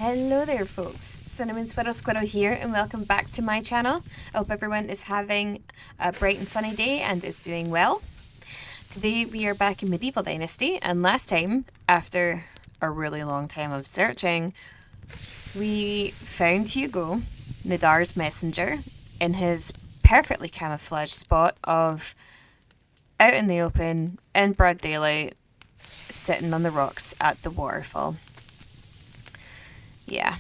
Hello there folks, Cinnamon Squirrel here and welcome back to my channel. I hope everyone is having a bright and sunny day and is doing well. Today we are back in Medieval Dynasty, and last time, after a really long time of searching, we found Hugo, Nadar's messenger, in his perfectly camouflaged spot of out in the open, in broad daylight, sitting on the rocks at the waterfall. Yeah.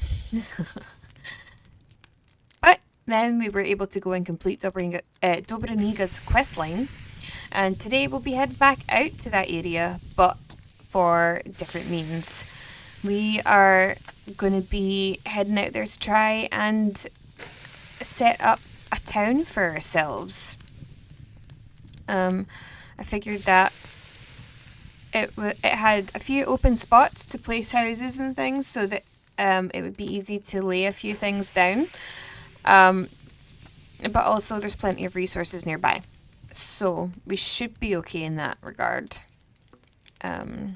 But then we were able to go and complete Dobroniga's quest line, and today we'll be heading back out to that area, but for different means. We are going to be heading out there to try and set up a town for ourselves. I figured that it had a few open spots to place houses and things, so that it would be easy to lay a few things down. But also there's plenty of resources nearby. So we should be okay in that regard. But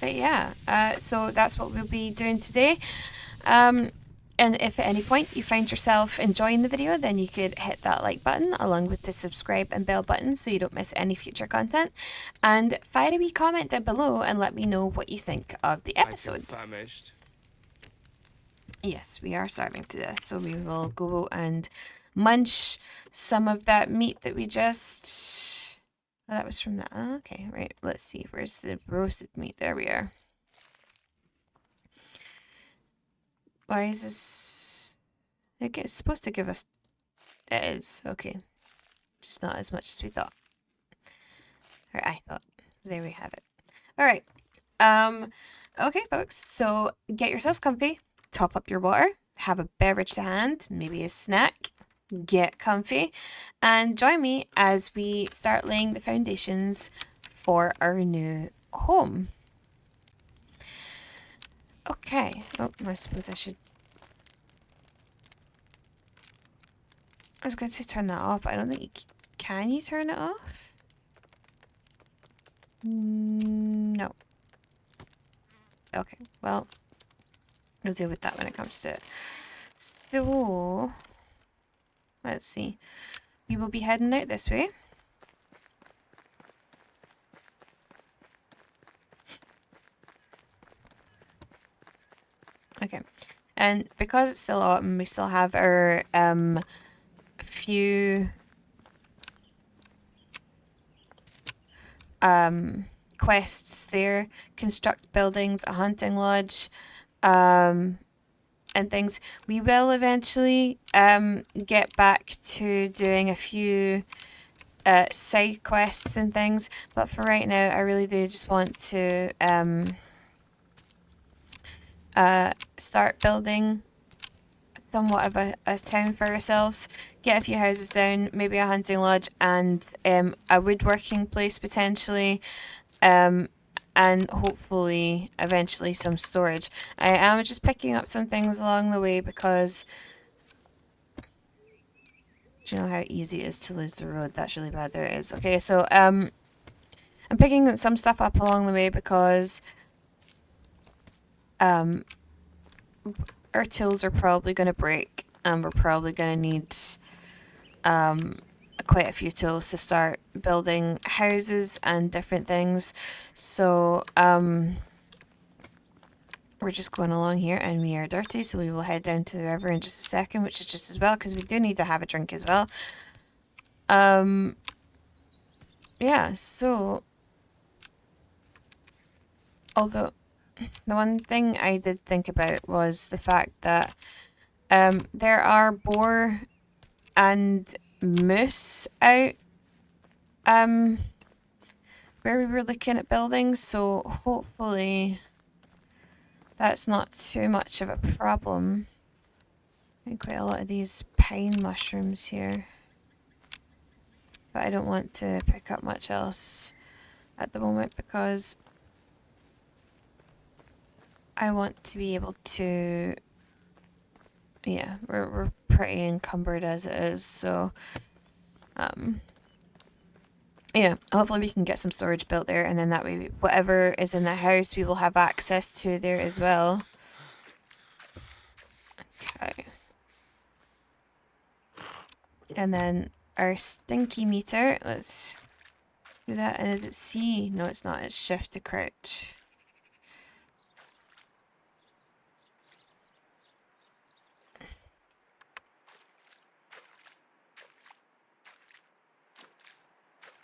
yeah, so that's what we'll be doing today. And if at any point you find yourself enjoying the video, then you could hit that like button along with the subscribe and bell button so you don't miss any future content. And fire a wee comment down below and let me know what you think of the episode. I feel famished. Yes, we are starving to death, so we will go and munch some of that meat that we just... Oh, that was from that. Oh, okay, right. Let's see. Where's the roasted meat? There we are. Why is this... It's supposed to give us... It is. Okay. Just not as much as we thought. Or I thought. There we have it. Alright. Okay, folks. So, get yourselves comfy. Top up your water. Have a beverage to hand. Maybe a snack. Get comfy. And join me as we start laying the foundations for our new home. Okay. Oh, I suppose I should... I was going to say turn that off, but I don't think you can. You turn it off? No. Okay, well, we'll deal with that when it comes to it. So, let's see. We will be heading out this way. Okay, and because it's still autumn, we still have our few quests there. Construct buildings, a hunting lodge, and things. We will eventually get back to doing a few side quests and things, but for right now I really do just want to start building somewhat of a town for ourselves, get a few houses down, maybe a hunting lodge, and a woodworking place potentially, and hopefully eventually some storage. I am just picking up some things along the way because do you know how easy it is to lose the road? That's really bad. There it is. Okay, so I'm picking some stuff up along the way because our tools are probably going to break, and we're probably going to need quite a few tools to start building houses and different things. So we're just going along here, and we are dirty, so we will head down to the river in just a second, which is just as well because we do need to have a drink as well. Yeah, so although the one thing I did think about was the fact that there are boar and moose out where we were looking at buildings, so hopefully that's not too much of a problem. I quite a lot of these pine mushrooms here, but I don't want to pick up much else at the moment because I want to be able to, yeah, we're pretty encumbered as it is, so Yeah, hopefully we can get some storage built there, and then that way whatever is in the house we will have access to there as well. Okay. And then our stinky meter, let's do that. And is it C? No, it's not. It's shift to crouch.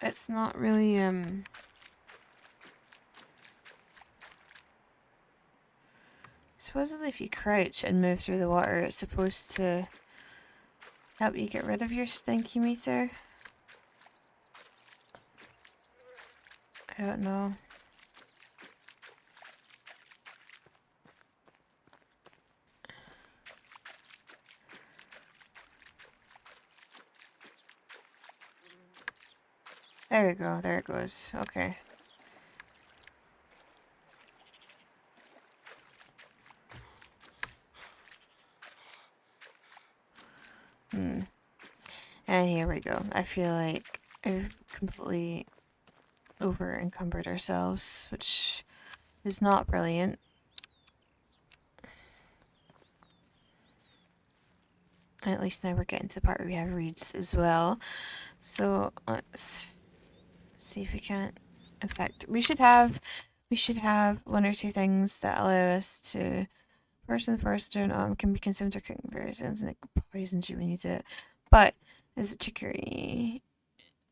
It's not really, supposedly if you crouch and move through the water, it's supposed to help you get rid of your stinky meter. I don't know. There we go, there it goes. Okay. And here we go. I feel like I've completely over encumbered ourselves, which is not brilliant. And at least now we're getting to the part where we have reeds as well. So let's see if we can't. In fact, we should have one or two things that allow us to. First and first turn can be consumed or cooking various things, and it poisons you when you do it. But is it chicory?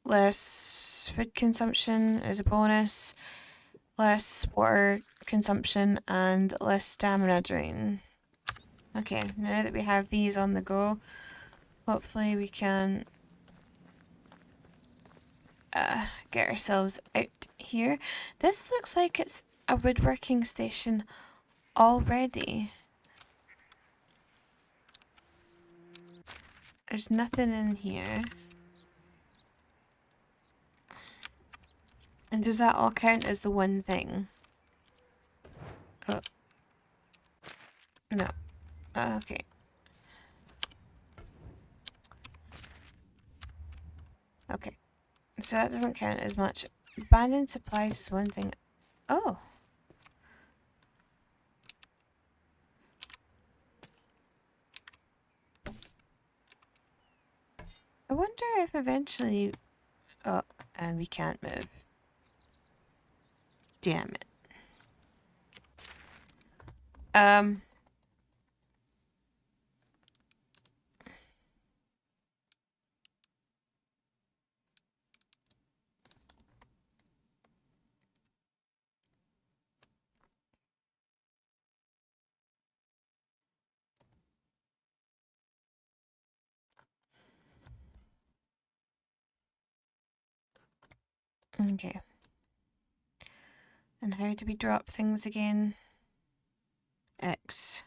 Less food consumption is a bonus. Less water consumption and less stamina drain. Okay, now that we have these on the go, hopefully we can get ourselves out here. This looks like it's a woodworking station already. There's nothing in here. And does that all count as the one thing? Oh. No. Okay. Okay. So that doesn't count as much. Abandoned supplies is one thing. Oh. I wonder if eventually... Oh, and we can't move. Damn it. Okay. And how do we drop things again? X.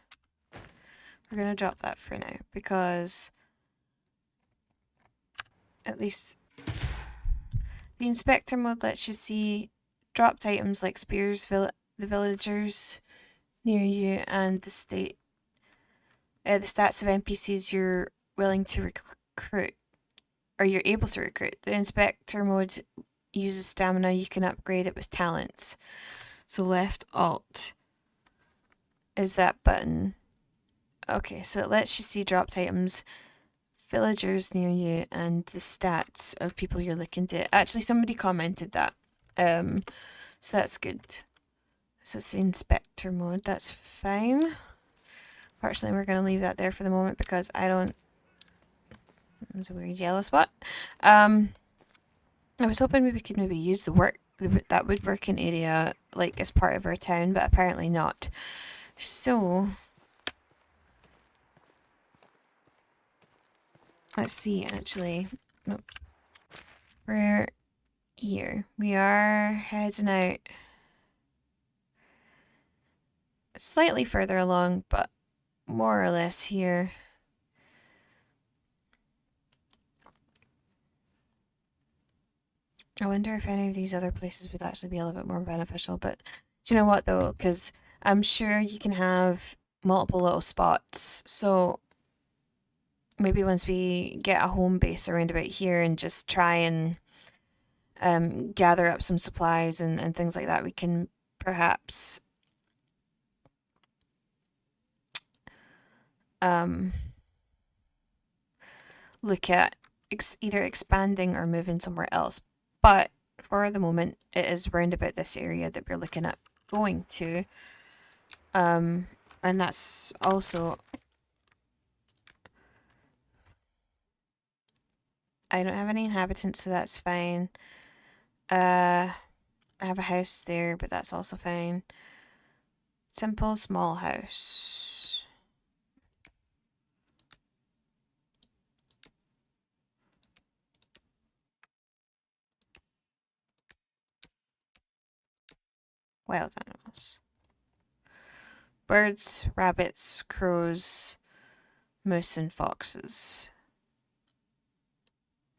We're going to drop that for now because at least the inspector mode lets you see dropped items like spears, the villagers near you, and the stats of NPCs you're willing to recruit, or you're able to recruit. The inspector mode uses stamina. You can upgrade it with talents. So left alt is that button. Okay, so it lets you see dropped items, villagers near you, and the stats of people you're looking to. Actually, somebody commented that. So that's good. So it's the inspector mode. That's fine. Fortunately, we're going to leave that there for the moment because I don't... There's a weird yellow spot. I was hoping we could maybe use that woodworking area like as part of our town, but apparently not. So let's see. Actually, nope. We're here. We are heading out slightly further along, but more or less here. I wonder if any of these other places would actually be a little bit more beneficial, but do you know what though? Because I'm sure you can have multiple little spots, so maybe once we get a home base around about here and just try and gather up some supplies and things like that, we can perhaps look at either expanding or moving somewhere else. But for the moment, it is round about this area that we're looking at going to. And that's also... I don't have any inhabitants, so that's fine. I have a house there, but that's also fine. Simple, small house. Wild animals. Birds, rabbits, crows, moose and foxes.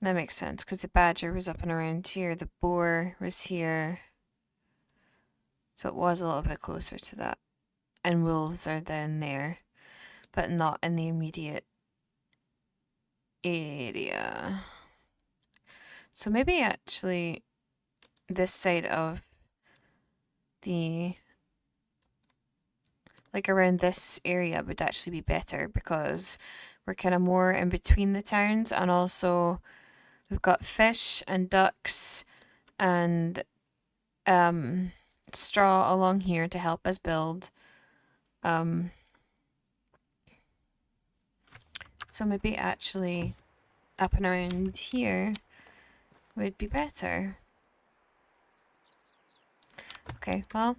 That makes sense, because the badger was up and around here, the boar was here. So it was a little bit closer to that. And wolves are down there, but not in the immediate area. So maybe actually this side of the... like around this area would actually be better, because we're kind of more in between the towns, and also we've got fish and ducks and straw along here to help us build. So maybe actually up and around here would be better. Okay, well.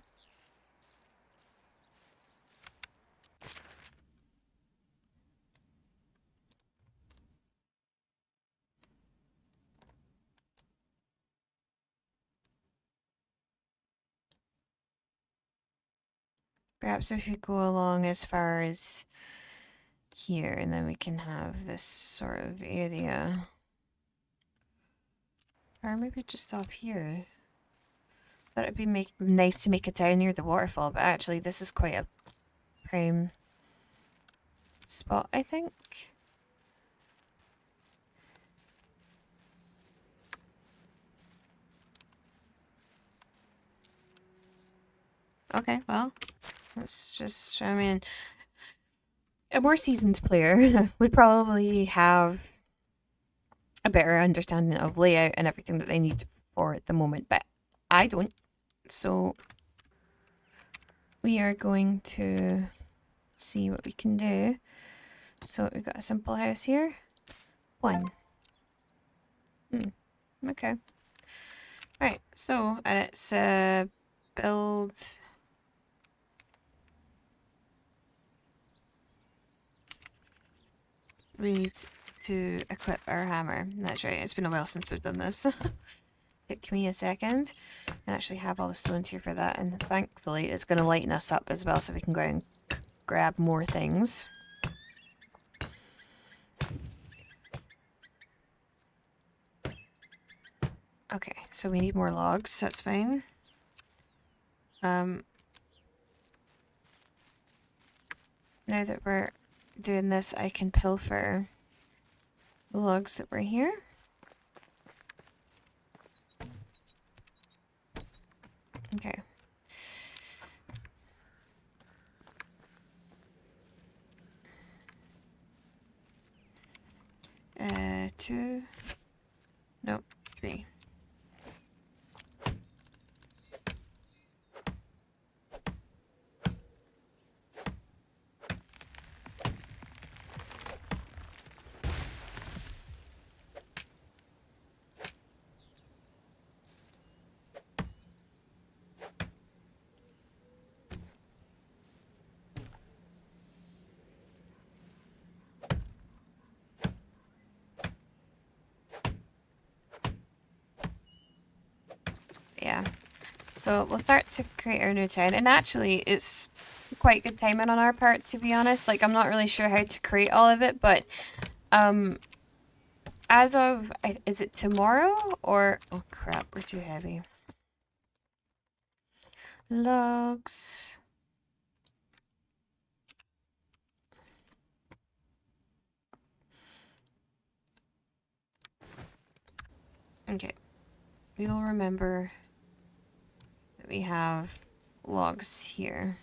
Perhaps if we go along as far as here, and then we can have this sort of area. Or maybe just up here. Thought it'd be nice to make a town near the waterfall, but actually this is quite a prime spot, I think. Okay, well, let's just, I mean, a more seasoned player would probably have a better understanding of layout and everything that they need for the moment, but I don't. So we are going to see what we can do. So we've got a simple house here. One. Okay. Right, so it's build. We need to equip our hammer. That's right, it's been a while since we've done this. Take me a second and actually have all the stones here for that, and thankfully it's going to lighten us up as well so we can go and grab more things. Okay, so we need more logs, that's fine. Now that we're doing this, I can pilfer the logs that were here. Okay. Two. Nope, three. Yeah. So we'll start to create our new town, and actually it's quite good timing on our part, to be honest. Like, I'm not really sure how to create all of it, but as of, is it tomorrow or, oh crap, we're too heavy. Logs. Okay. we will remember that we have logs here.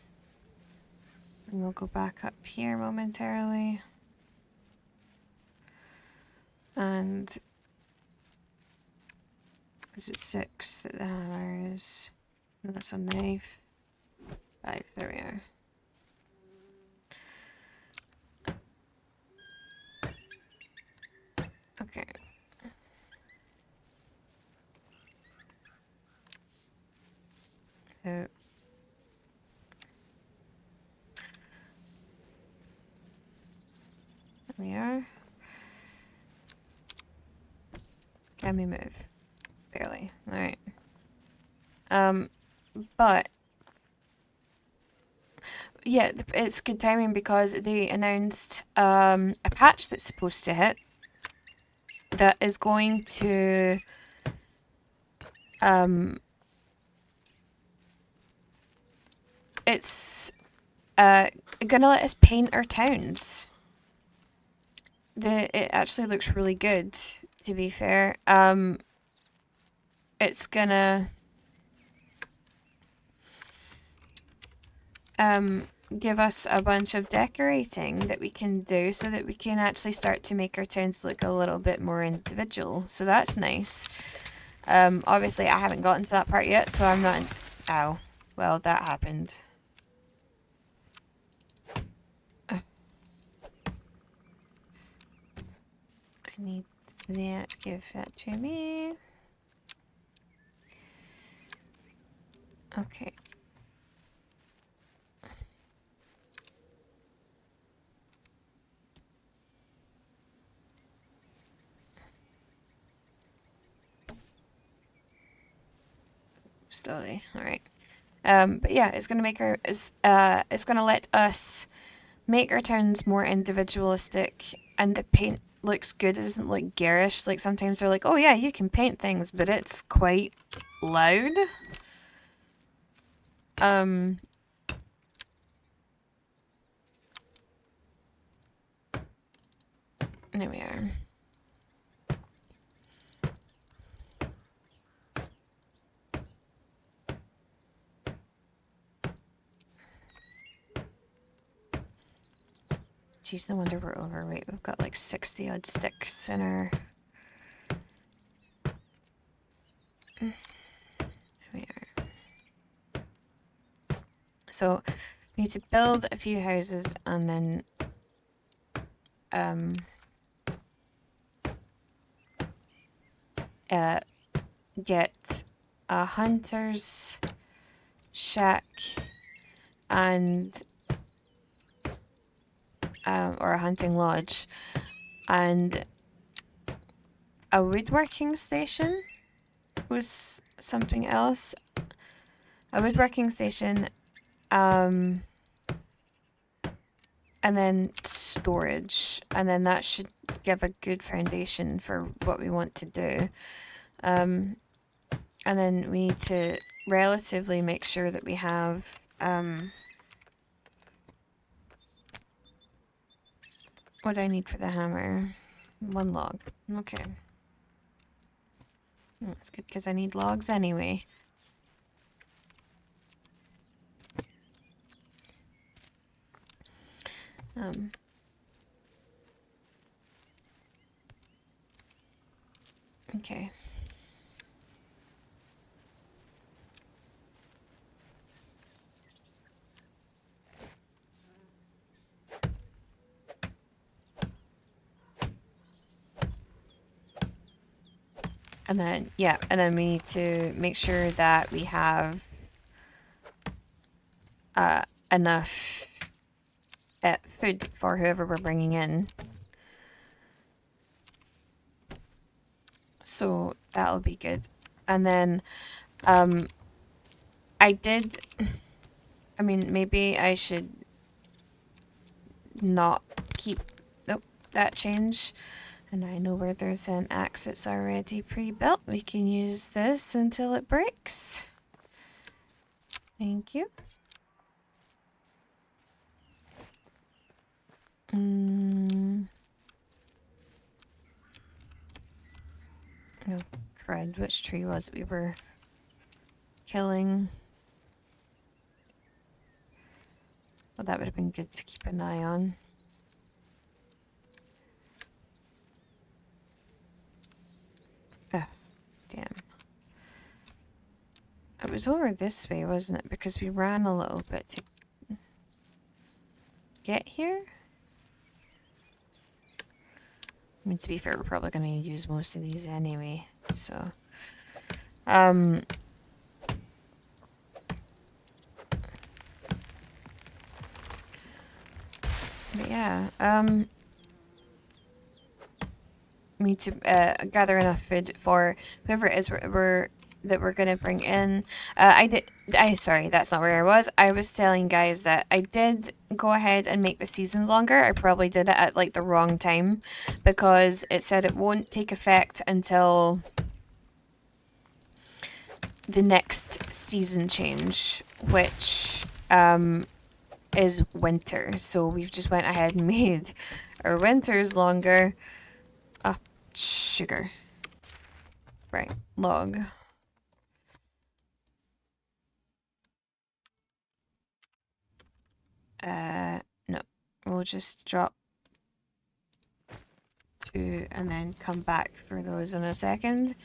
And we'll go back up here momentarily. And is it 6 that the hammer is? No, that's a knife. 5, there we are. Okay. So there we are. Can we move? Barely. Alright. But yeah, it's good timing because they announced a patch that's supposed to hit that is going to it's gonna let us paint our towns. It actually looks really good, to be fair. It's gonna give us a bunch of decorating that we can do so that we can actually start to make our towns look a little bit more individual. So that's nice. Obviously I haven't gotten to that part yet, so I'm not... Ow. Well, that happened. I need that. Give that to me. Okay. Slowly. All right. But yeah, it's gonna make it's gonna let us make our towns more individualistic, and the paint looks good. It doesn't look garish. Like sometimes they're like, oh yeah, you can paint things, but it's quite loud. There we are. Jeez, no wonder we're overweight. We've got like 60 odd sticks in our... There we are. So, we need to build a few houses and then... get a hunter's shack and... or a hunting lodge, and a woodworking station was something else. A woodworking station, and then storage, and then that should give a good foundation for what we want to do. And then we need to relatively make sure that we have what do I need for the hammer? 1 log. Okay. That's good because I need logs anyway. Okay. And then, yeah, and then we need to make sure that we have enough food for whoever we're bringing in. So that'll be good. And then, I mean, maybe I should not keep, nope, that change. And I know where there's an axe that's already pre-built. We can use this until it breaks. Thank you. Oh, crud. mind which tree was it we were killing. Well, that would have been good to keep an eye on. Oh, damn. It was over this way, wasn't it? Because we ran a little bit to get here. I mean, to be fair, we're probably going to use most of these anyway, so... But yeah, we need to gather enough food for whoever it is that we're gonna bring in. Sorry, that's not where I was. I was telling guys that I did go ahead and make the seasons longer. I probably did it at like the wrong time because it said it won't take effect until the next season change, which is winter. So we've just went ahead and made our winters longer. Ah, sugar. Right, log. No, we'll just drop 2 and then come back for those in a second.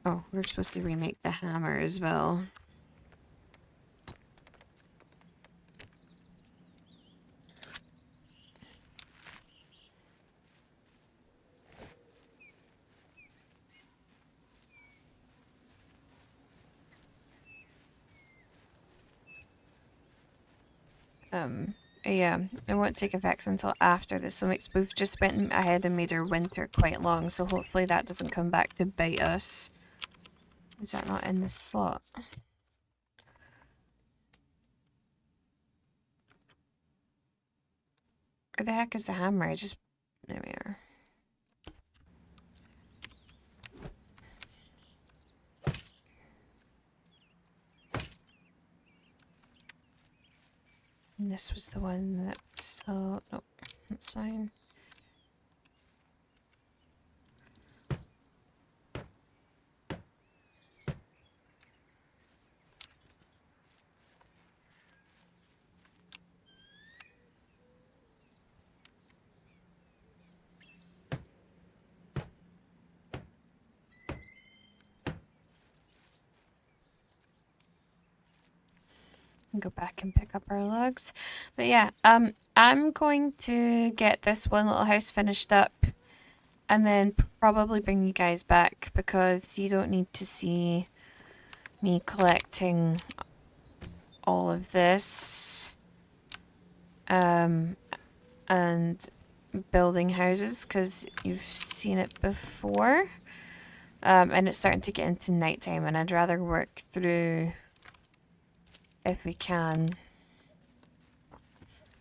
Oh, we're supposed to remake the hammer as well. Yeah, it won't take effect until after this, so we've just went ahead and made our winter quite long, so hopefully that doesn't come back to bite us. Is that not in the slot? Where the heck is the hammer? There we are. And this was the one that, oh, nope, that's fine. Go back and pick up our logs. But yeah, I'm going to get this one little house finished up and then probably bring you guys back because you don't need to see me collecting all of this and building houses because you've seen it before. And it's starting to get into nighttime and I'd rather work through, if we can,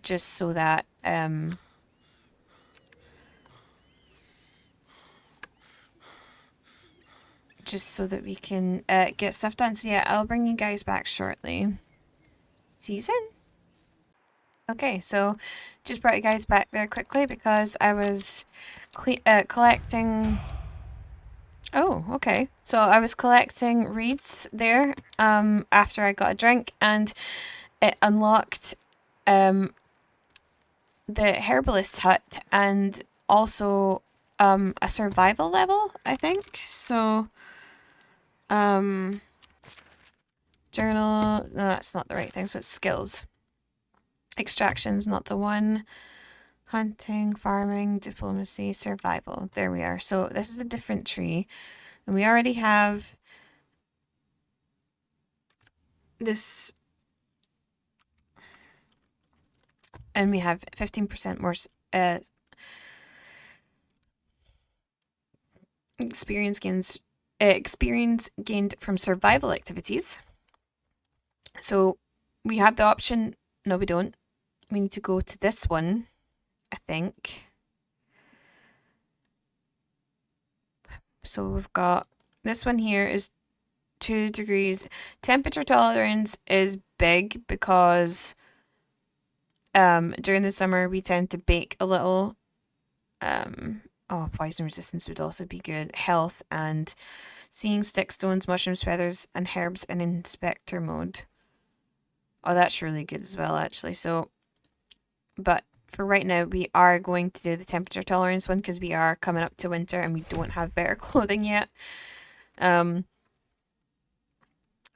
just so that we can get stuff done. So yeah, I'll bring you guys back shortly. See you soon. Okay, so just brought you guys back there quickly because I was collecting... Oh, okay. So I was collecting reeds there after I got a drink, and it unlocked the herbalist hut and also a survival level, I think. So journal, no, that's not the right thing, so it's skills. Extraction's not the one. Hunting, farming, diplomacy, survival. There we are. So this is a different tree. And we already have this. And we have 15% more experience gained from survival activities. So we have the option. No, we don't. We need to go to this one, I think. So we've got this one here is 2 degrees. Temperature tolerance is big because during the summer we tend to bake a little Oh, poison resistance would also be good. Health and seeing stick stones, mushrooms, feathers, and herbs in inspector mode. Oh, that's really good as well, actually. So, but for right now, we are going to do the temperature tolerance one because we are coming up to winter and we don't have better clothing yet.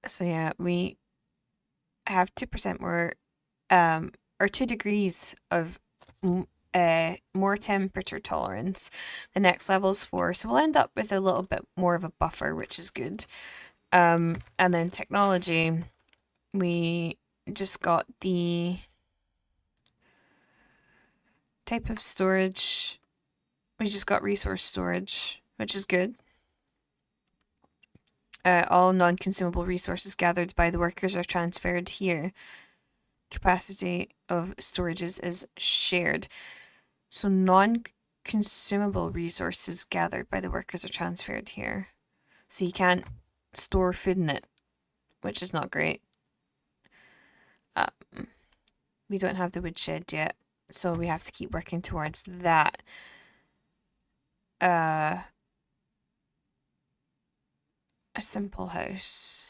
So yeah, we have 2% more, or 2 degrees of more temperature tolerance. The next level's 4, so we'll end up with a little bit more of a buffer, which is good. And then technology, we just got the type of storage. We just got resource storage, which is good. All non-consumable resources gathered by the workers are transferred here. Capacity of storages is shared. So non-consumable resources gathered by the workers are transferred here. So you can't store food in it, which is not great. We don't have the woodshed yet, so we have to keep working towards that. A simple house.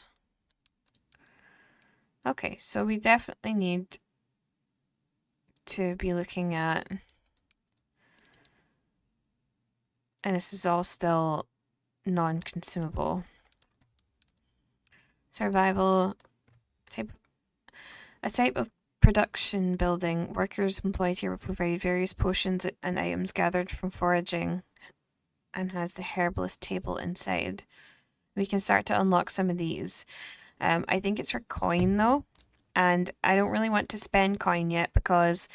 Okay, so we definitely need to be looking at, and this is all still non-consumable. Survival type. A type of production building. Workers employed here will provide various potions and items gathered from foraging, and has the herbalist table inside. We can start to unlock some of these. I think it's for coin though, and I don't really want to spend coin yet because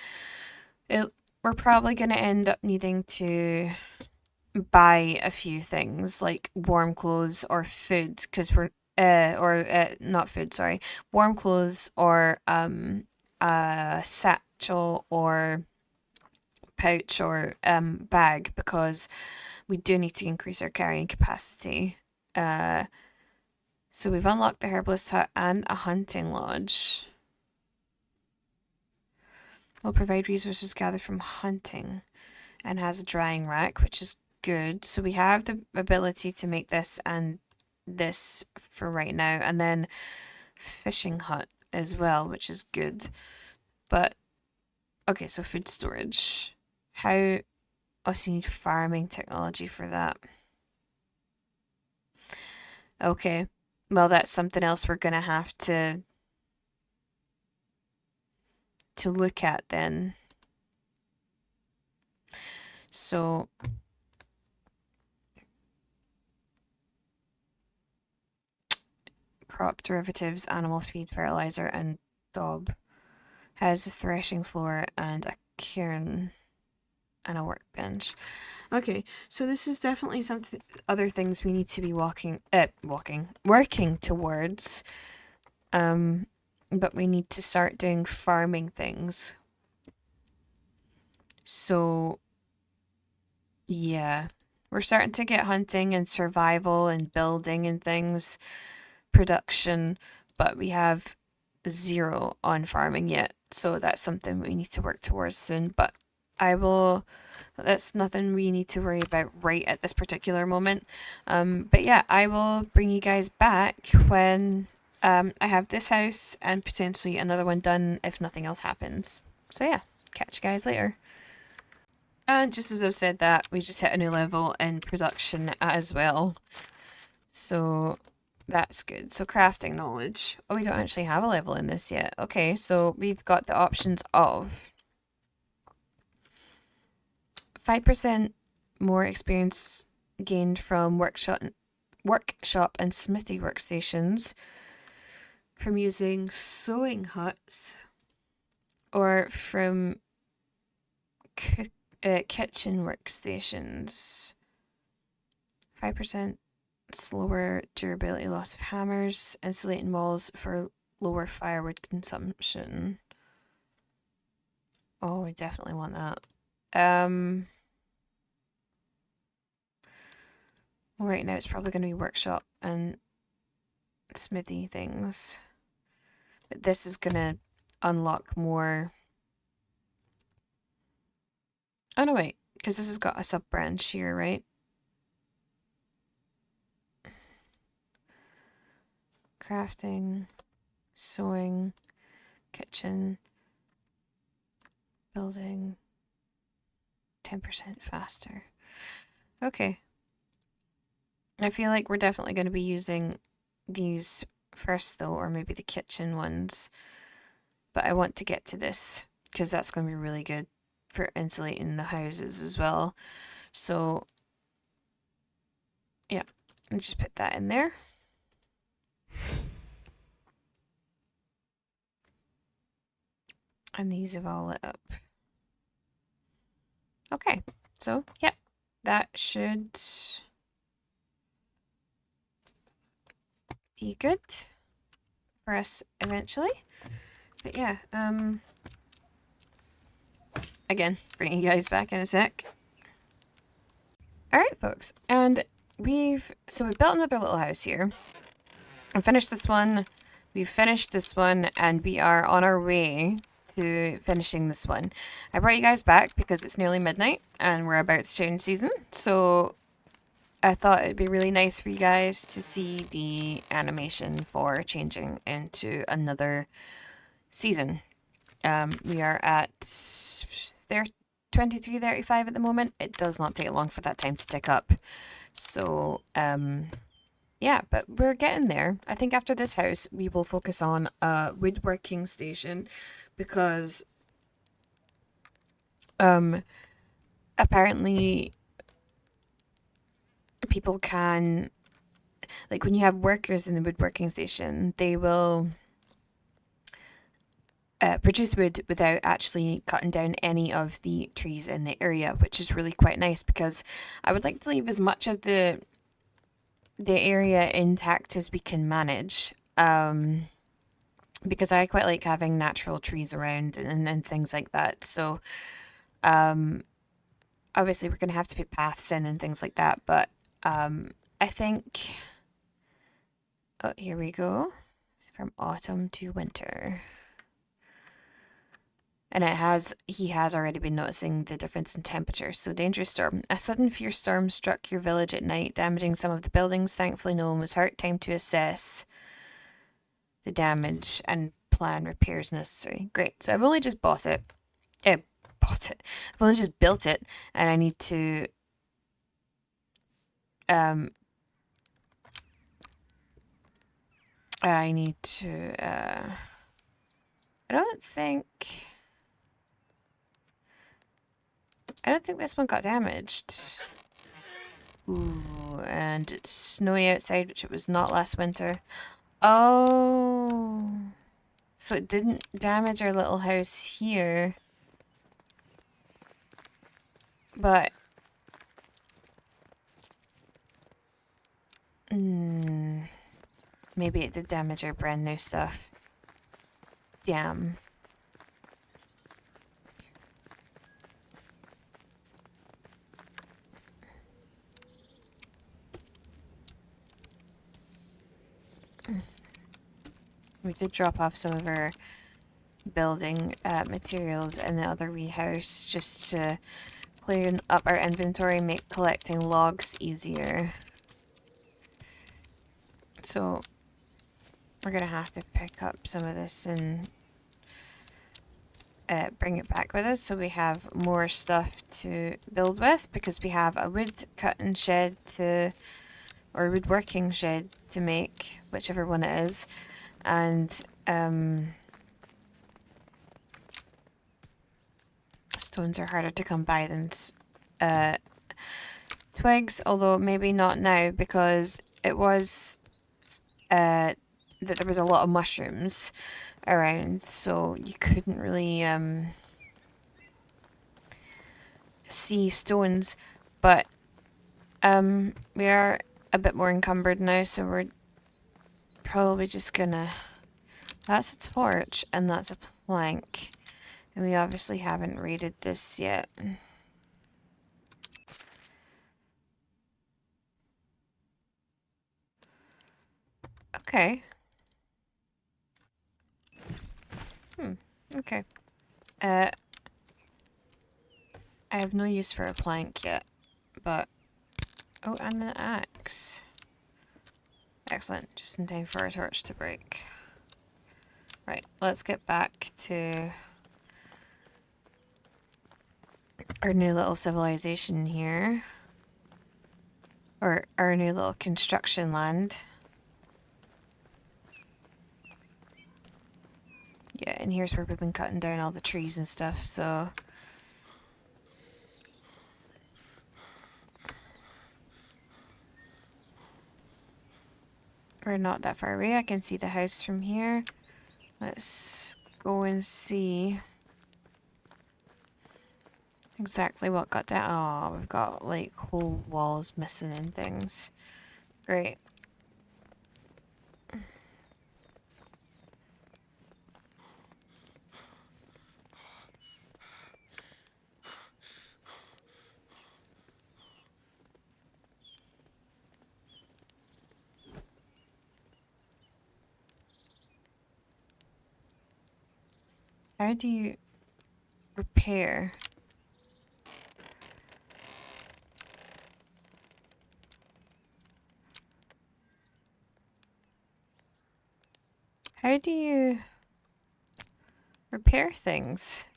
we're probably going to end up needing to buy a few things like warm clothes or food because we're not food, sorry, warm clothes or a satchel or pouch or bag because we do need to increase our carrying capacity. So we've unlocked the herbalist hut and a hunting lodge. Will provide resources gathered from hunting and has a drying rack, which is good. So we have the ability to make this and this for right now, and then fishing hut as well, which is good. But okay, so food storage. How? Oh, so you need farming technology for that. Okay, well that's something else we're gonna have to look at then. So crop derivatives, animal feed, fertilizer, and daub. Has a threshing floor and a cairn and a workbench. Okay, so this is definitely some other things we need to be working towards. But we need to start doing farming things. So yeah, we're starting to get hunting and survival and building and things, production, but we have 0 on farming yet. So that's something we need to work towards soon. But that's nothing we need to worry about right at this particular moment. But yeah, I will bring you guys back when I have this house and potentially another one done if nothing else happens. So yeah, catch you guys later. And just as I've said that, we just hit a new level in production as well. So that's good. So crafting knowledge. Oh, we don't actually have a level in this yet. Okay, so we've got the options of 5% more experience gained from workshop and smithy workstations, from using sewing huts, or from kitchen workstations. 5% slower durability loss of hammers, insulating walls for lower firewood consumption. Oh, I definitely want that. Well, right now it's probably going to be workshop and smithy things. But this is going to unlock more. Oh no, wait. because this has got a sub branch here, right? Crafting, sewing, kitchen, building, 10% faster. Okay. I feel like we're definitely going to be using these first though, or maybe the kitchen ones. But I want to get to this because that's going to be really good for insulating the houses as well. So yeah, let's just put that in there. And these have all lit up. Okay, so yeah, that should be good for us eventually. But yeah, again, bringing you guys back in a sec. Alright folks, and we built another little house here. I finished this one, we've finished this one, and we are on our way to finishing this one. I brought you guys back because it's nearly midnight and we're about to change season, so I thought it'd be really nice for you guys to see the animation for changing into another season. We are at 23:35 at the moment. It does not take long for that time to tick up. So, yeah, but we're getting there. I think after this house, we will focus on a woodworking station because apparently people can, like when you have workers in the woodworking station, they will produce wood without actually cutting down any of the trees in the area, which is really quite nice because I would like to leave as much of the area intact as we can manage, because I quite like having natural trees around and things like that. So obviously we're going to have to put paths in and things like that, but I think, oh, here we go, from autumn to winter. And he has already been noticing the difference in temperature. So, dangerous storm. A sudden fierce storm struck your village at night, damaging some of the buildings. Thankfully, no one was hurt. Time to assess the damage and plan repairs necessary. Great. So, I've only just bought it. I've only just built it, and I need to I don't think this one got damaged. Ooh, and it's snowy outside, which it was not last winter. Oh, so it didn't damage our little house here, but maybe it did damage our brand new stuff. Damn. We did drop off some of our building materials in the other wee house just to clean up our inventory, make collecting logs easier. So we're gonna have to pick up some of this and bring it back with us so we have more stuff to build with, because we have a wood cutting shed or woodworking shed to make, whichever one it is, and stones are harder to come by than twigs, although maybe not now because it was that there was a lot of mushrooms around, so you couldn't really see stones, but we are a bit more encumbered now, so we're probably just gonna, that's a torch and that's a plank, and we obviously haven't raided this yet. Okay. Okay. I have no use for a plank yet, but... Oh, and an axe. Excellent, just in time for our torch to break. Right, let's get back to our new little civilization here. Or our new little construction land. Yeah, and here's where we've been cutting down all the trees and stuff, so... We're not that far away. I can see the house from here. Let's go and see exactly what got down. Oh, we've got like whole walls missing and things. Great. How do you repair? How do you repair things?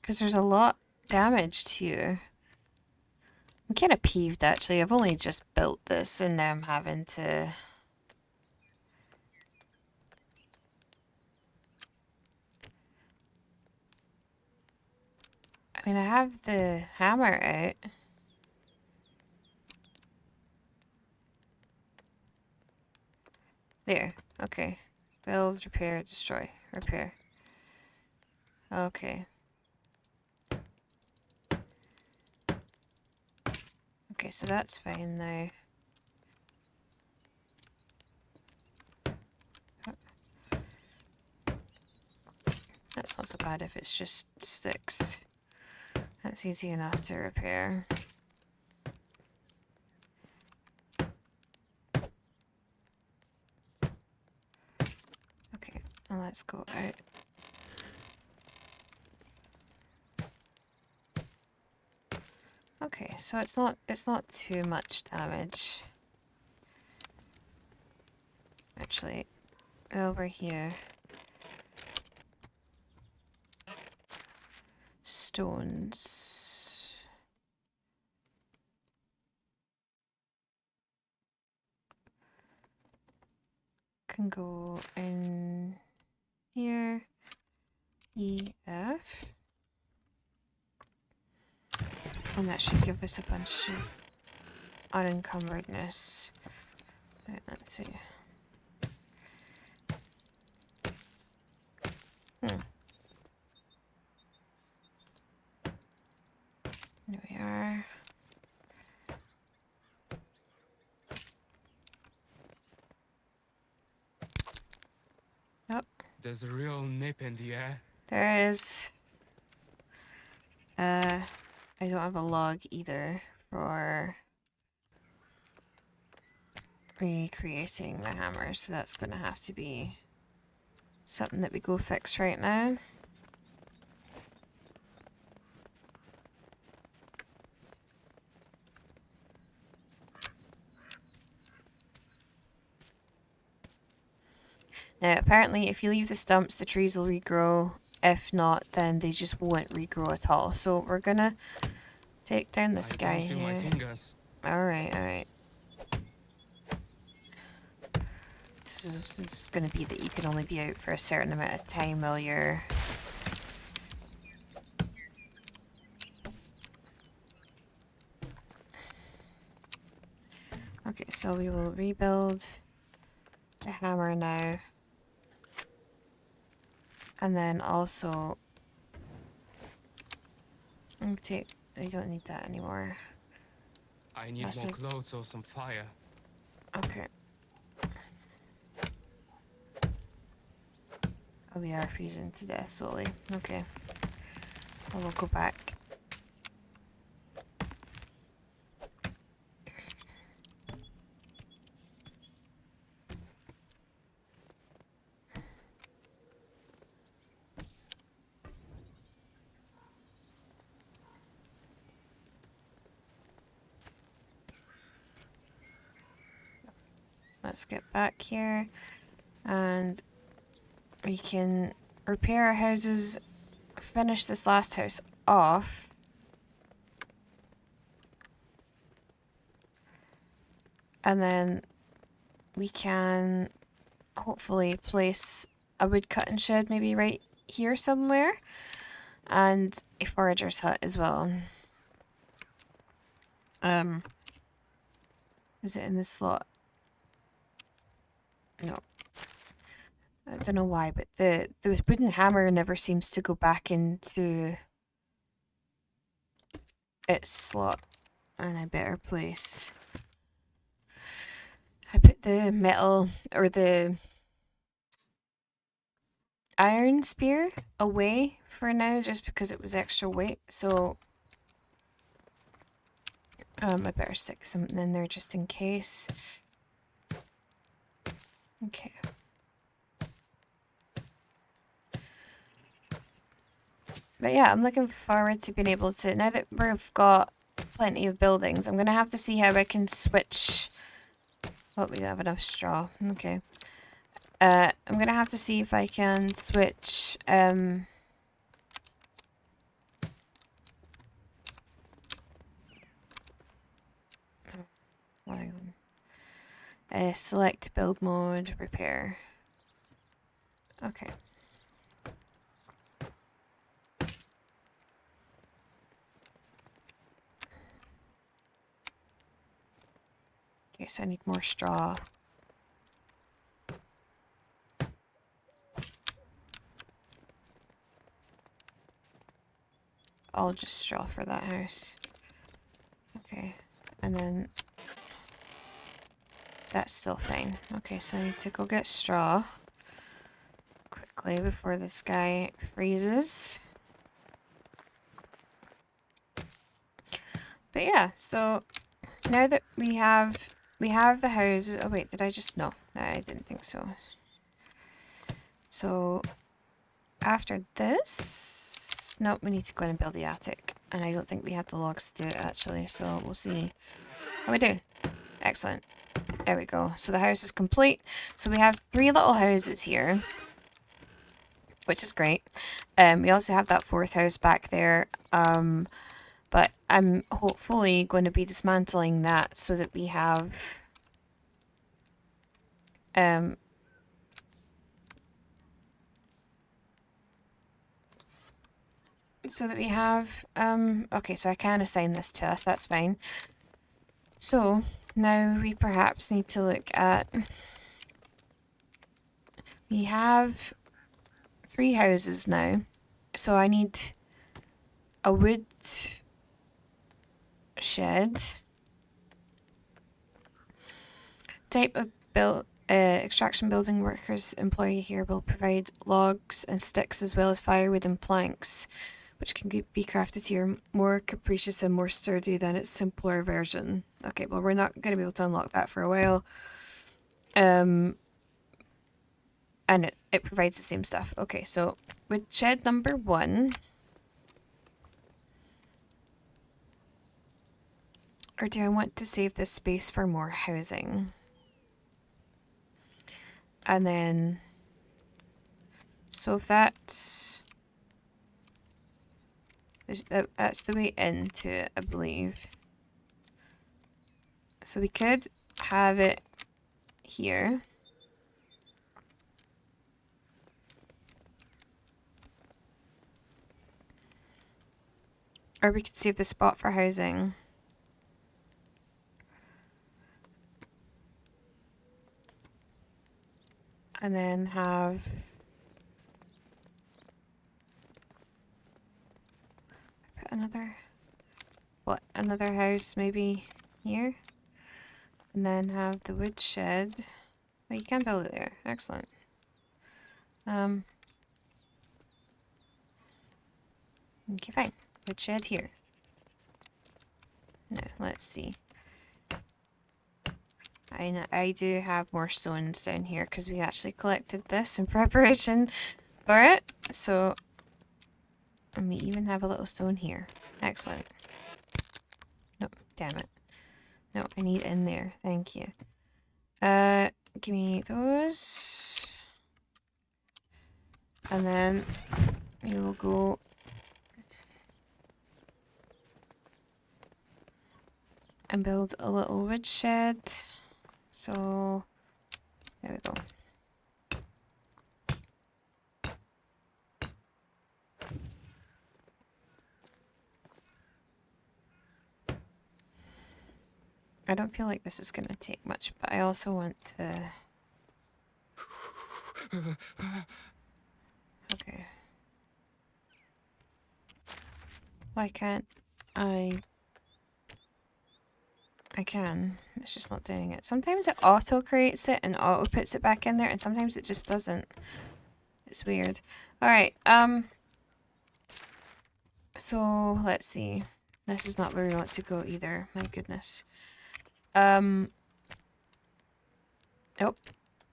Because there's a lot damaged here. I'm kind of peeved actually. I've only just built this and now I'm having to... I mean, I have the hammer out. There. Okay. Build, repair, destroy. Repair. Okay. Okay, so that's fine now. That's not so bad if it's just sticks. That's easy enough to repair. Okay, now let's go out. Okay, so it's not too much damage. Actually, over here. Stones. Can go in here. EF. And that should give us a bunch of unencumberedness. Right, let's see. There we are. Oh. There's a real nip in the air. There is. I don't have a log either for recreating the hammer, so that's going to have to be something that we go fix right now. Now, apparently, if you leave the stumps, the trees will regrow. If not, then they just won't regrow at all. So we're gonna take down this guy here. My fingers. Alright, alright. This is gonna be that you can only be out for a certain amount of time while you're... Okay, so we will rebuild the hammer now. And then also... I don't need that anymore. I need more clothes or some fire. Okay. Oh, we are freezing to death slowly. Okay. Well, we'll go back. let's get back here and we can repair our houses, finish this last house off. And then we can hopefully place a wood cutting shed maybe right here somewhere. And a forager's hut as well. Is it in this slot? No. I don't know why, but the wooden hammer never seems to go back into its slot. And I better place. I put the metal or the iron spear away for now just because it was extra weight. So I better stick something in there just in case. Okay. But yeah, I'm looking forward to being able to, now that we've got plenty of buildings, I'm going to have to see how I can switch. Oh, we have enough straw. Okay. I'm going to have to see if I can switch, select build mode, repair. Okay. Okay, so I need more straw. All just straw for that house. Okay, and then that's still fine. Okay, so I need to go get straw quickly before this guy freezes. But yeah, so now that we have the houses. Oh wait, did I just no? I didn't think so. So after this, nope, we need to go in and build the attic, and I don't think we have the logs to do it actually. So we'll see how we do. Excellent. There we go. So the house is complete. So we have 3 little houses here, which is great. We also have that 4th house back there. But I'm hopefully going to be dismantling that so that we have okay, so I can assign this to us, that's fine. So now we perhaps need to look at, we have 3 houses now, so I need a wood shed, type of extraction building workers employee here will provide logs and sticks as well as firewood and planks, which can be crafted here more capricious and more sturdy than its simpler version. Okay, well we're not going to be able to unlock that for a while. And it provides the same stuff. Okay, so with shed number 1, or do I want to save this space for more housing? And then, so if that's the way into it, I believe. So we could have it here. Or we could save the spot for housing. And then have another house maybe here, and then have the wood shed. Oh, you can build it there. Excellent. Okay, fine. Wood shed here. Now let's see. I do have more stones down here because we actually collected this in preparation for it. So, and we even have a little stone here. Excellent. Nope, damn it. No, I need in there. Thank you. give me those. And then we will go and build a little wood shed. So there we go. I don't feel like this is going to take much, but I also want to... Okay. Why can't I... I can. It's just not doing it. Sometimes it auto-creates it and auto-puts it back in there, and sometimes it just doesn't. It's weird. Alright, so, let's see. This is not where we want to go either. My goodness. Oh.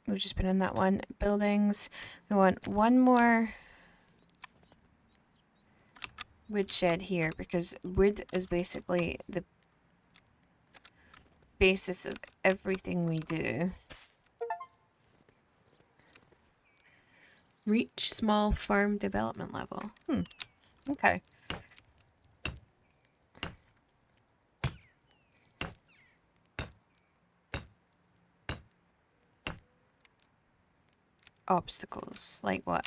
We've just been in that one. Buildings. We want one more wood shed here, because wood is basically the basis of everything we do. Reach small farm development level. Okay. Obstacles. Like what?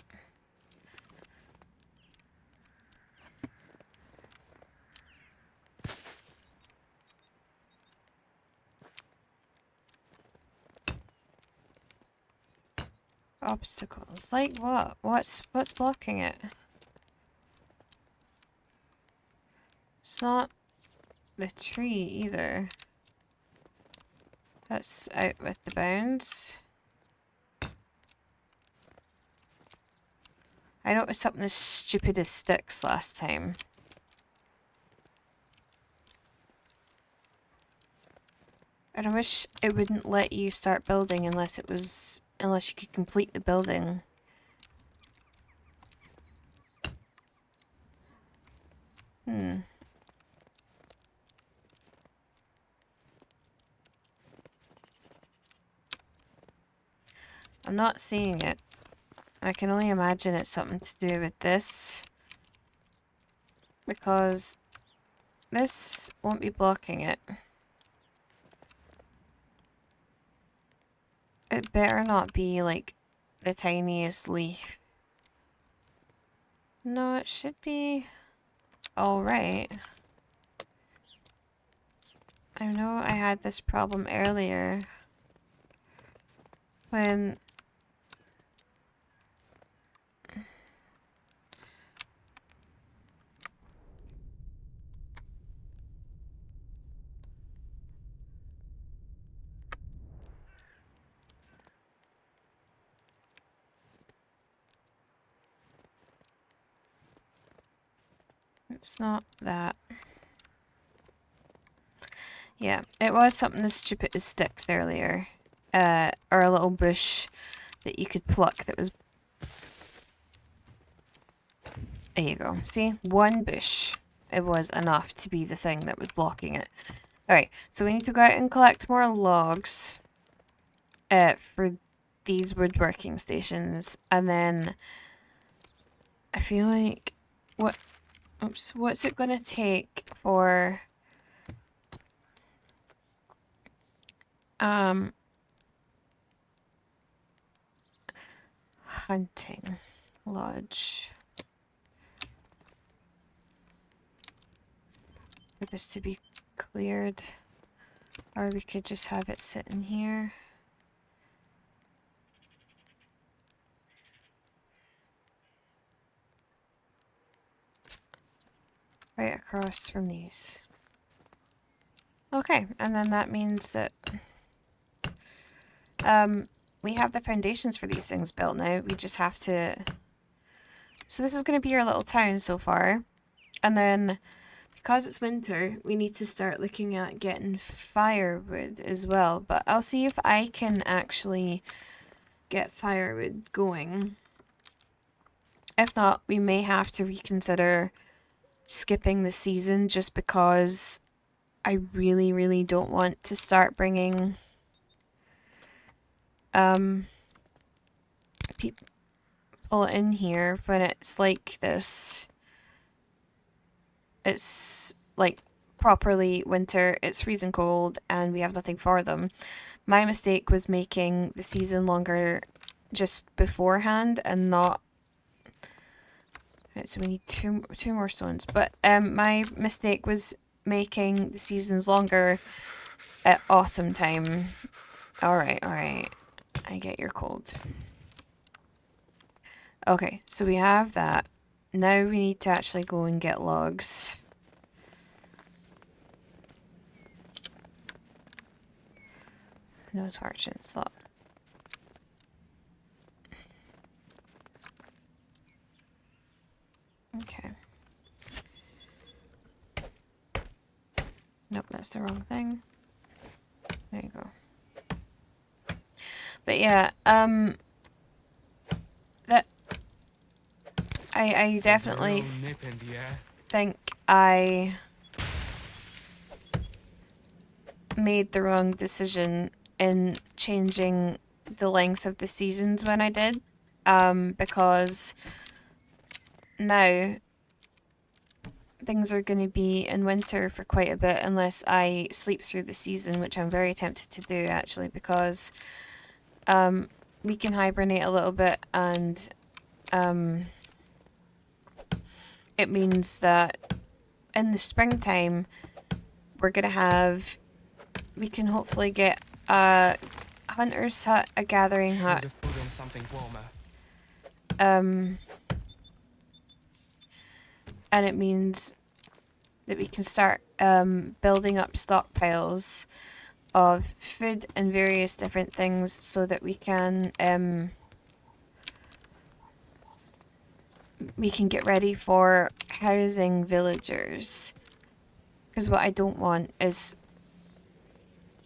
Obstacles. Like what? What's blocking it? It's not the tree either. That's out with the bounds. I know it was something as stupid as sticks last time. And I wish it wouldn't let you start building unless you could complete the building. I'm not seeing it. I can only imagine it's something to do with this, because this won't be blocking it. It better not be like the tiniest leaf. No, it should be alright. I know I had this problem earlier when it's not that. Yeah, it was something as stupid as sticks earlier. Or a little bush that you could pluck that was... There you go. See? One bush. It was enough to be the thing that was blocking it. Alright, so we need to go out and collect more logs for these woodworking stations. And then I feel like... What's it gonna take for... hunting lodge. For this to be cleared. Or we could just have it sitting here. Right across from these. Okay, and then that means that we have the foundations for these things built now. We just have to... So this is going to be our little town so far. And then, because it's winter, we need to start looking at getting firewood as well. But I'll see if I can actually get firewood going. If not, we may have to reconsider skipping the season just because I really, really don't want to start bringing people in here when it's like this. It's like properly winter, it's freezing cold, and we have nothing for them. My mistake was making the season longer just beforehand and not. Right, so we need two more stones. But my mistake was making the seasons longer at autumn time. Alright. I get your cold. Okay, so we have that. Now we need to actually go and get logs. No torch in slot. Okay. Nope, that's the wrong thing. There you go. But yeah, that I definitely think I made the wrong decision in changing the length of the seasons when I did, because now things are going to be in winter for quite a bit unless I sleep through the season, which I'm very tempted to do actually, because we can hibernate a little bit, and it means that in the springtime we can hopefully get a hunter's hut, a gathering hut, and it means that we can start building up stockpiles of food and various different things so that we can get ready for housing villagers. Because what I don't want is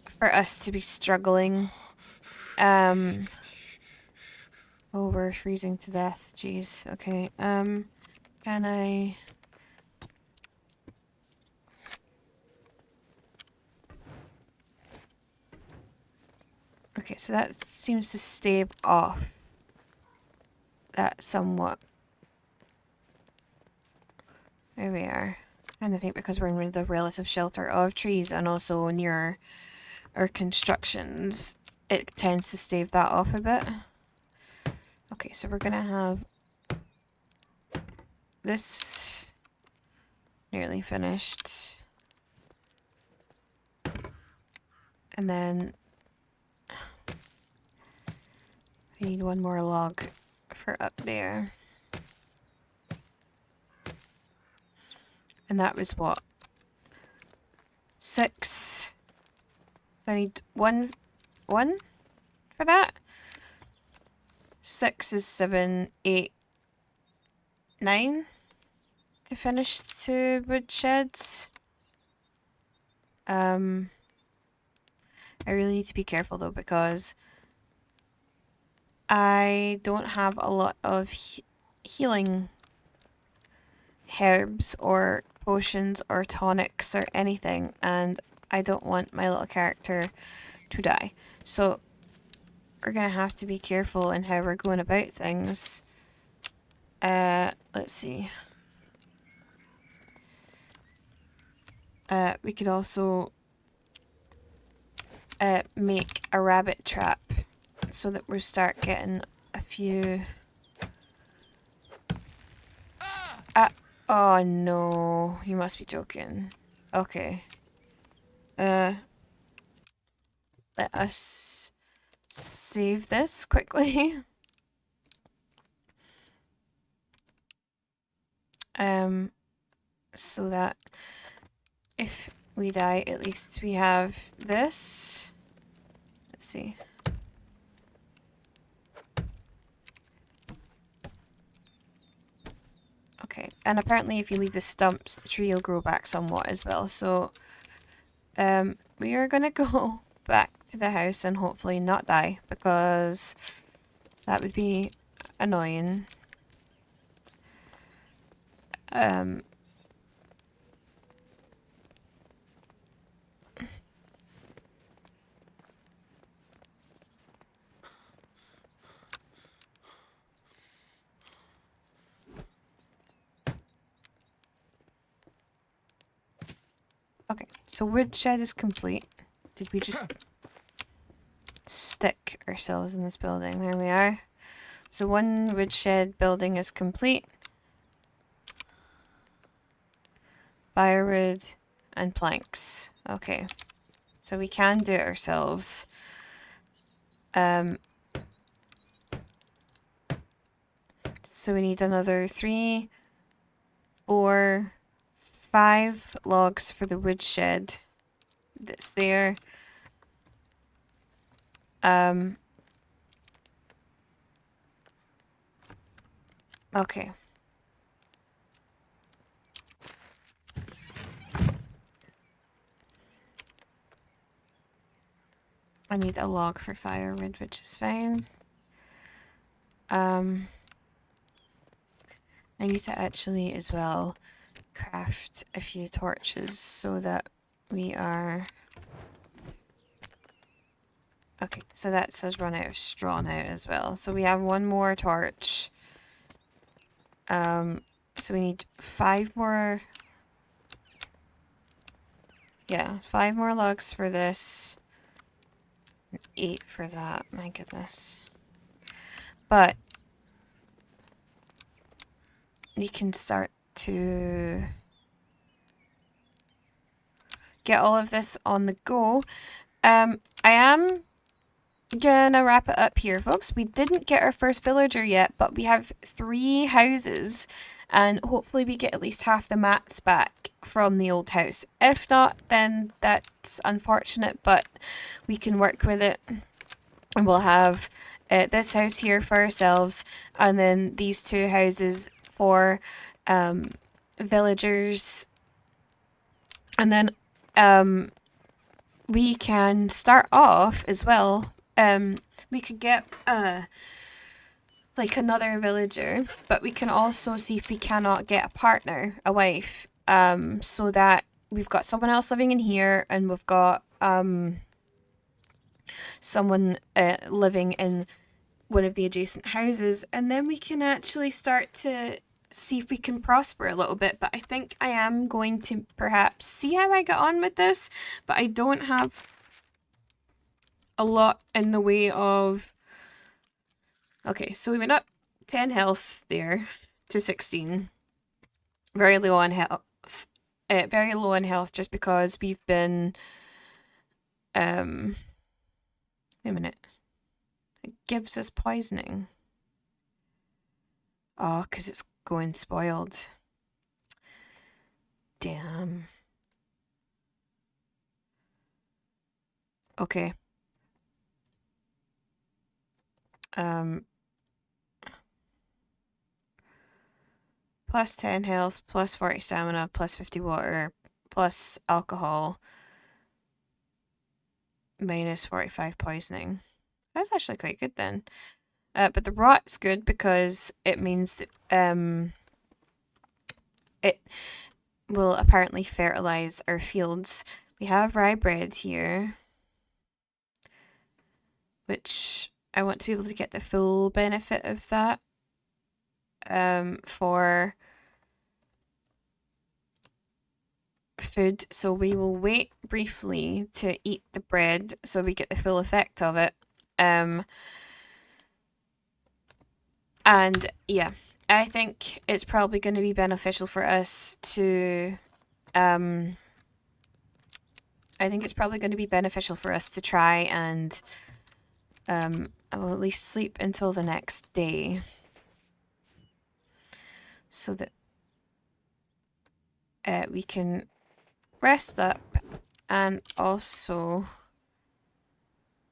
for us to be struggling. Oh, we're freezing to death. Jeez. Okay. Can I... Okay, so that seems to stave off that somewhat. There we are. And I think because we're in the relative shelter of trees and also near our constructions, it tends to stave that off a bit. Okay, so we're gonna have this nearly finished. And then I need one more log for up there. And that was what? 6. So I need one for that. 6 is 7, 8, 9 to finish the wood sheds. I really need to be careful though, because I don't have a lot of healing herbs or potions or tonics or anything, and I don't want my little character to die. So we're gonna have to be careful in how we're going about things. Let's see. We could also make a rabbit trap so that we start getting a few... oh no, you must be joking. Okay. Let us save this quickly. So that if we die, at least we have this. Let's see. Okay, and apparently if you leave the stumps, the tree will grow back somewhat as well. So, we are gonna go back to the house and hopefully not die, because that would be annoying. Okay, so woodshed is complete. Did we just stick ourselves in this building? There we are. So one woodshed building is complete. Firewood and planks. Okay. So we can do it ourselves. So we need another 3, 4, 5 logs for the woodshed that's there. Okay. I need a log for firewood, which is fine. I need to actually as well craft a few torches so that we are... Okay, so that says run out of straw now as well. So we have one more torch. So we need 5 more... Yeah, 5 more logs for this. 8 for that, my goodness. But we can start to get all of this on the go. I am gonna wrap it up here, folks. We didn't get our first villager yet, but we have 3 houses, and hopefully we get at least half the mats back from the old house. If not, then that's unfortunate, but we can work with it, and we'll have this house here for ourselves, and then these 2 houses for villagers, and then we can start off as well. We could get like another villager, but we can also see if we cannot get a partner, a wife, so that we've got someone else living in here, and we've got someone living in one of the adjacent houses, and then we can actually start to see if we can prosper a little bit. But I think I am going to perhaps see how I get on with this, but I don't have a lot in the way of... Okay, so we went up 10 health there to 16. Very low on health. Very low on health just because we've been... Wait a minute. It gives us poisoning. Oh, because it's going spoiled. Damn. Okay. Plus 10 health, plus 40 stamina, plus 50 water, plus alcohol, minus 45 poisoning. That's actually quite good then. But the rot's good because it means that it will apparently fertilize our fields. We have rye bread here, which I want to be able to get the full benefit of that for food. So we will wait briefly to eat the bread so we get the full effect of it. And yeah, I think it's probably going to be beneficial for us to I think it's probably going to be beneficial for us to try and I will at least sleep until the next day so that we can rest up. And also,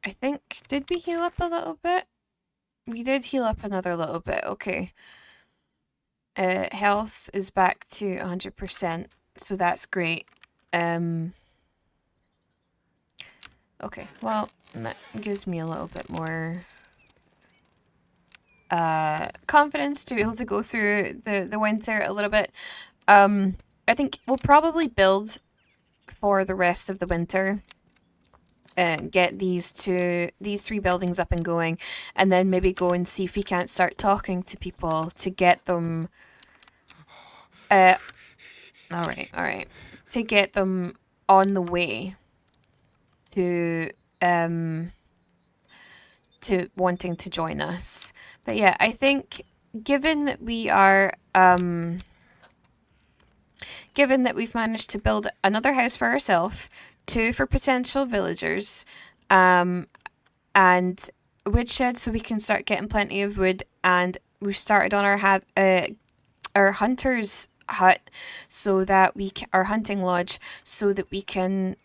I think, did we heal up a little bit? We did heal up another little bit, okay. Health is back to 100%, so that's great. Okay, well, that gives me a little bit more confidence to be able to go through the winter a little bit. I think we'll probably build for the rest of the winter and get these 3 buildings up and going, and then maybe go and see if we can't start talking to people to get them all right, to get them on the way to wanting to join us. But yeah, I think given that we are given that we've managed to build another house for ourselves, 2 for potential villagers, and woodshed so we can start getting plenty of wood, and we've started on our hunter's hut so that our hunting lodge so that we can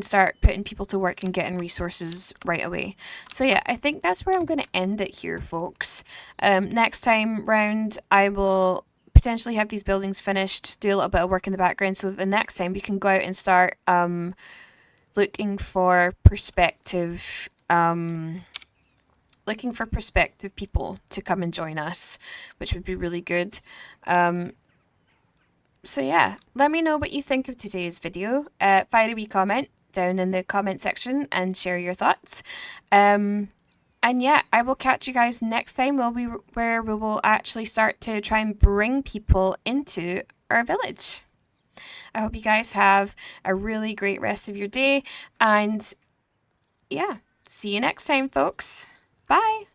start putting people to work and getting resources right away. So yeah, I think that's where I'm going to end it here, folks. Next time round, I will potentially have these buildings finished, do a little bit of work in the background, so that the next time we can go out and start looking for prospective people to come and join us, which would be really good. So yeah, let me know what you think of today's video. Fire a wee comment down in the comment section and share your thoughts. And yeah, I will catch you guys next time where we will actually start to try and bring people into our village. I hope you guys have a really great rest of your day, and yeah, see you next time, folks. Bye.